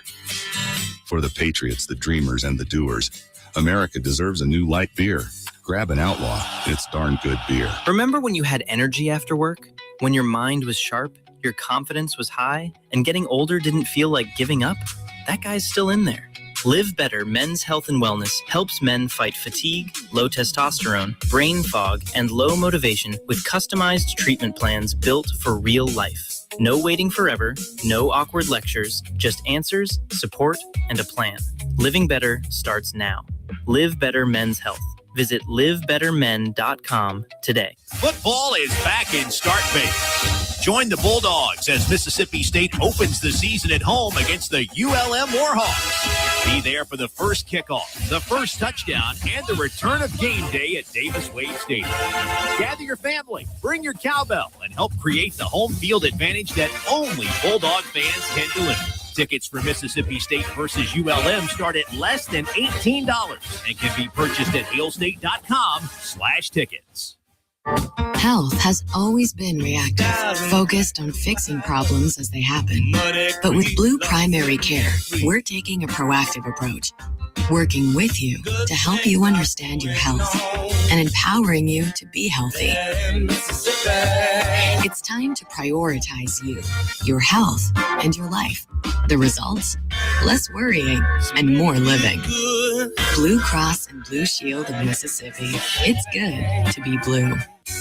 P: For the patriots, the dreamers, and the doers, America deserves a new light beer. Grab an Outlaw. It's darn good beer.
F: Remember when you had energy after work? When your mind was sharp, your confidence was high, and getting older didn't feel like giving up? That guy's still in there. Live Better Men's Health and Wellness helps men fight fatigue, low testosterone, brain fog, and low motivation with customized treatment plans built for real life. No waiting forever, no awkward lectures, just answers, support, and a plan. Living better starts now. Live Better Men's Health. Visit livebettermen.com today.
G: Football is back in Start Vegas.
K: Join the Bulldogs as Mississippi State opens the season at home against the ULM Warhawks. Be there for the first kickoff, the first touchdown, and the return of game day at Davis-Wade Stadium. Gather your family, bring your cowbell, and help create the home field advantage that only Bulldog fans can deliver. Tickets for Mississippi State versus ULM start at less than $18 and can be purchased at hailstate.com/tickets.
E: Health has always been reactive, focused on fixing problems as they happen. But with Blue Primary Care, we're taking a proactive approach, working with you to help you understand your health and empowering you to be healthy. It's time to prioritize you, your health, and your life. The results? Less worrying and more living. Blue Cross and Blue Shield of Mississippi. It's good to be blue.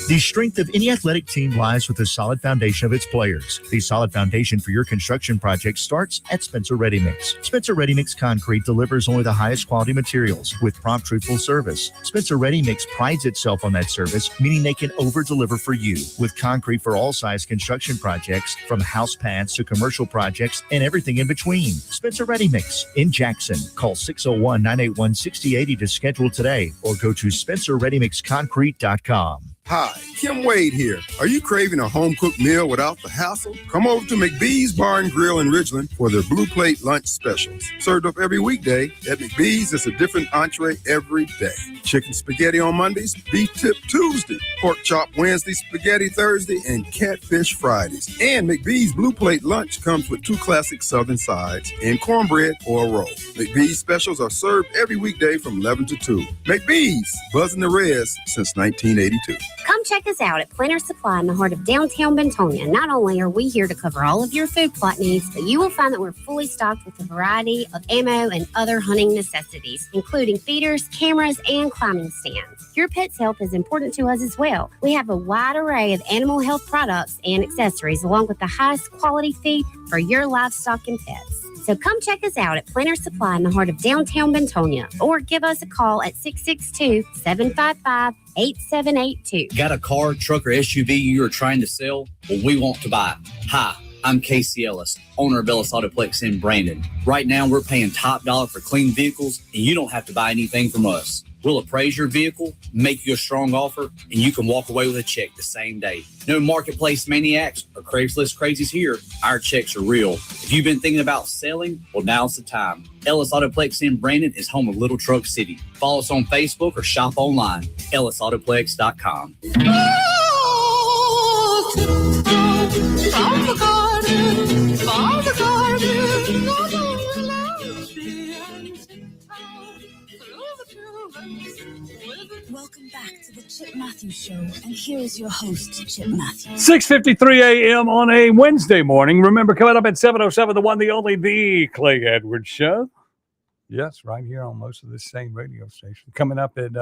C: The strength of any athletic team lies with the solid foundation of its players. The solid foundation for your construction project starts at Spencer Ready Mix. Spencer Ready Mix Concrete delivers only the highest quality materials with prompt, truthful service. Spencer Ready Mix prides itself on that service, meaning they can over-deliver for you with concrete for all size construction projects, from house pads to commercial projects and everything in between. Spencer Ready Mix in Jackson. Call 601-981-6080 to schedule today or go to SpencerReadyMixConcrete.com.
V: Hi, Kim Wade here. Are you craving a home-cooked meal without the hassle? Come over to McBee's Bar and Grill in Ridgeland for their Blue Plate lunch specials. Served up every weekday, at McBee's, it's a different entree every day. Chicken spaghetti on Mondays, beef tip Tuesday, pork chop Wednesday, spaghetti Thursday, and catfish Fridays. And McBee's Blue Plate lunch comes with 2 classic southern sides and cornbread or a roll. McBee's specials are served every weekday from 11 to 2. McBee's, buzzing the res since 1982.
G: Come check us out at Planter Supply in the heart of downtown Bentonia. Not only are we here to cover all of your food plot needs, but you will find that we're fully stocked with a variety of ammo and other hunting necessities, including feeders, cameras, and climbing stands. Your pet's health is important to us as well. We have a wide array of animal health products and accessories, along with the highest quality feed for your livestock and pets. So come check us out at Planter Supply in the heart of downtown Bentonia, or give us a call at 662-755-8782.
H: Got a car, truck, or SUV you are trying to sell? Well, we want to buy it. Hi, I'm Casey Ellis, owner of Ellis Autoplex in Brandon. Right now, we're paying top dollar for clean vehicles, and you don't have to buy anything from us. We'll appraise your vehicle, make you a strong offer, and you can walk away with a check the same day. No marketplace maniacs or Craigslist crazies here. Our checks are real. If you've been thinking about selling, well, now's the time. Ellis Autoplex in Brandon is home of Little Truck City. Follow us on Facebook or shop online, ellisautoplex.com.
O: Welcome back to the Chip Matthews Show, and here is your host, Chip Matthews.
N: 6:53 a.m. on a Wednesday morning. Remember, coming up at 7:07, the one, the only, the Clay Edwards Show. Yes, right here on most of the same radio station. Coming up at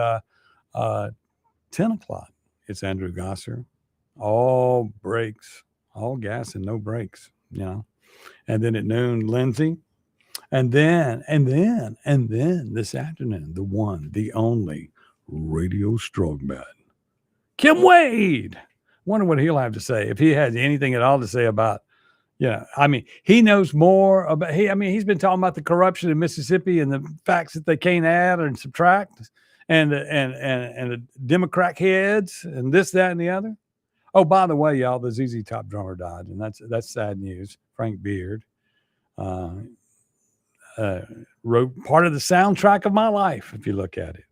N: 10 o'clock, it's Andrew Gosser. All brakes, all gas and no brakes, you know. And then at noon, Lindsay. And then this afternoon, the one, the only, Radio Strongman, Kim Wade. Wonder what he'll have to say, if he has anything at all to say about, I mean, he knows more about, he's been talking about the corruption in Mississippi and the facts that they can't add and subtract, and the Democrat heads and this, that, and the other. Oh, by the way, y'all, the ZZ Top drummer died, and that's sad news. Frank Beard wrote part of the soundtrack of my life, if you look at it.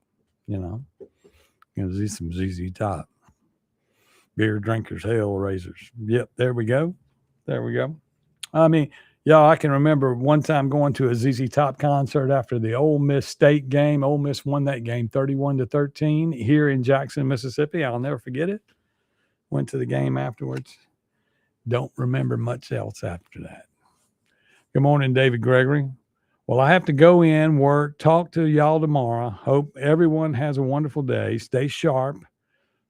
N: See some ZZ Top. Beer drinkers, hell raisers. Yep, there we go. I mean, y'all, I can remember one time going to a ZZ Top concert after the Ole Miss State game. Ole Miss won that game 31-13 here in Jackson, Mississippi. I'll never forget it. Went to the game afterwards. Don't remember much else after that. Good morning, David Gregory. Well, I have to go in, work, talk to y'all tomorrow. Hope everyone has a wonderful day. Stay sharp,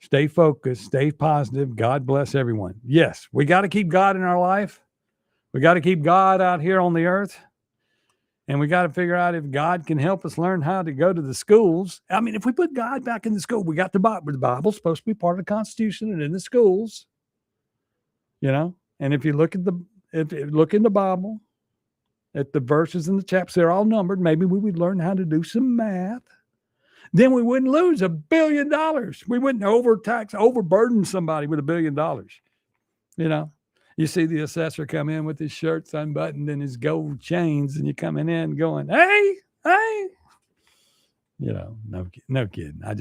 N: stay focused, stay positive. God bless everyone. Yes, we got to keep God in our life. We got to keep God out here on the earth. And we got to figure out if God can help us learn how to go to the schools. I mean, if we put God back in the school, we got the Bible. The Bible's supposed to be part of the Constitution and in the schools. you know. And if you look at if you look in the Bible, at the verses in the chapters, they're all numbered. Maybe we would learn how to do some math. Then we wouldn't lose $1 billion. We wouldn't overburden somebody with $1 billion. You know, you see the assessor come in with his shirts unbuttoned and his gold chains, and you're coming in going, hey, you know, no kidding. I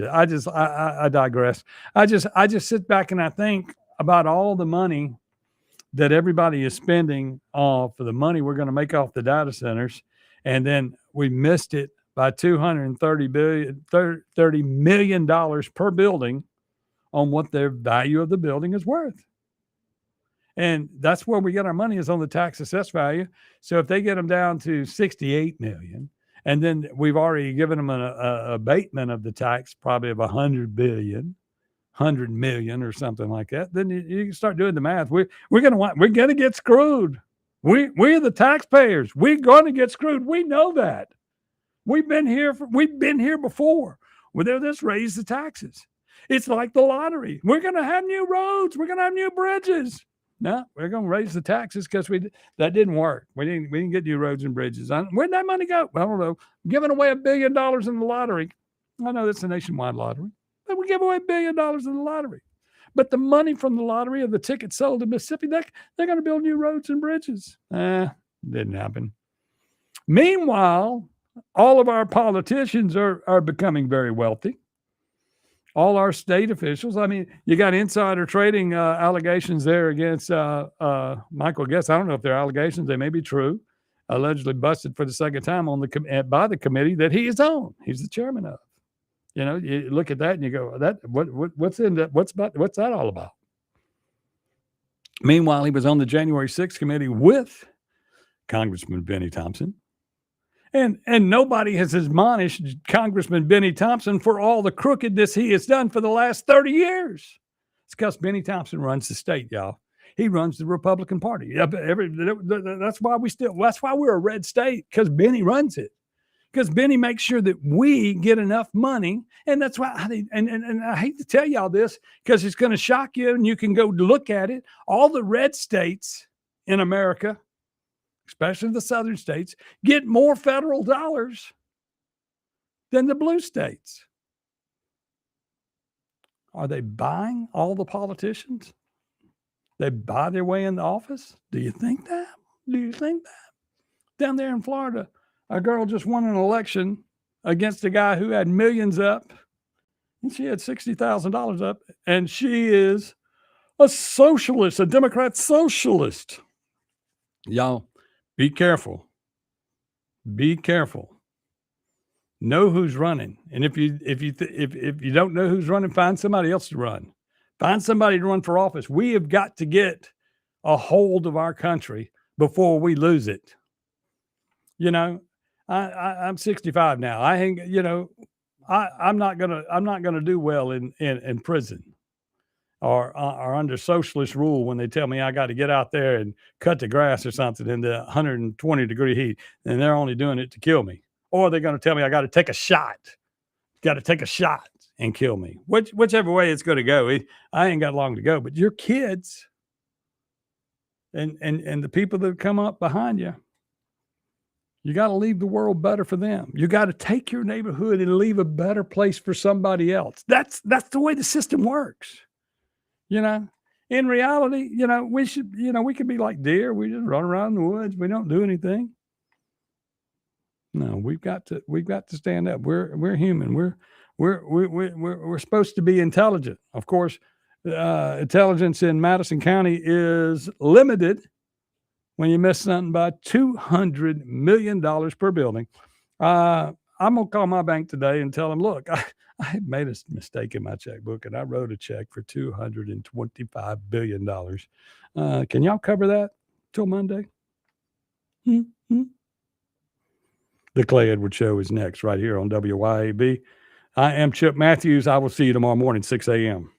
N: digress. I just sit back and I think about all the money that everybody is spending for the money we're going to make off the data centers. And then we missed it by $30 million per building on what their value of the building is worth. And that's where we get our money, is on the tax assessed value. So if they get them down to 68 million, and then we've already given them an abatement of the tax, probably of 100 million or something like that, then you can start doing the math. We're gonna get screwed. We're the taxpayers. We're going to get screwed. We know that. We've been here before. Well, they'll just raise the taxes. It's like the lottery. We're going to have new roads. We're going to have new bridges. No, we're going to raise the taxes because that didn't work. We didn't get new roads and bridges. Where'd that money go? I don't know. Giving away $1 billion in the lottery. I know that's a nationwide lottery, but we give away $1 billion in the lottery. But the money from the lottery of the tickets sold in Mississippi, they're going to build new roads and bridges. Didn't happen. Meanwhile, all of our politicians are becoming very wealthy. All our state officials. I mean, you got insider trading allegations there against Michael Guest. I don't know if they're allegations. They may be true. Allegedly busted for the second time by the committee that he is on. He's the chairman of. You know, you look at that and you go, what's that all about? Meanwhile, he was on the January 6th committee with Congressman Benny Thompson. And nobody has admonished Congressman Benny Thompson for all the crookedness he has done for the last 30 years. It's because Benny Thompson runs the state, y'all. He runs the Republican Party. That's why we're a red state, because Benny runs it. Because Benny makes sure that we get enough money. And that's why, and I hate to tell y'all this, because it's going to shock you, and you can go look at it. All the red states in America, especially the southern states, get more federal dollars than the blue states. Are they buying all the politicians? They buy their way in the office? Do you think that? Down there in Florida, a girl just won an election against a guy who had millions up, and she had $60,000 up, and she is a socialist, a Democrat socialist. Y'all, be careful. Be careful. Know who's running. And if you don't know who's running, find somebody else to run. Find somebody to run for office. We have got to get a hold of our country before we lose it. You know, I'm 65 now. I'm not gonna do well in prison. Or under socialist rule, when they tell me I got to get out there and cut the grass or something in the 120-degree heat, and they're only doing it to kill me. Or they're going to tell me I got to take a shot. Got to take a shot and kill me. Whichever way it's going to go. I ain't got long to go. But your kids and the people that come up behind you, you got to leave the world better for them. You got to take your neighborhood and leave a better place for somebody else. That's the way the system works. You know, in reality, we could be like deer. We just run around in the woods. We don't do anything. No, we've got to stand up. We're human. We're supposed to be intelligent. Of course, intelligence in Madison County is limited when you miss something by $200 million per building. I'm going to call my bank today and tell them, look, I made a mistake in my checkbook, and I wrote a check for $225 billion. Can y'all cover that till Monday? The Clay Edwards Show is next right here on WYAB. I am Chip Matthews. I will see you tomorrow morning, 6 a.m.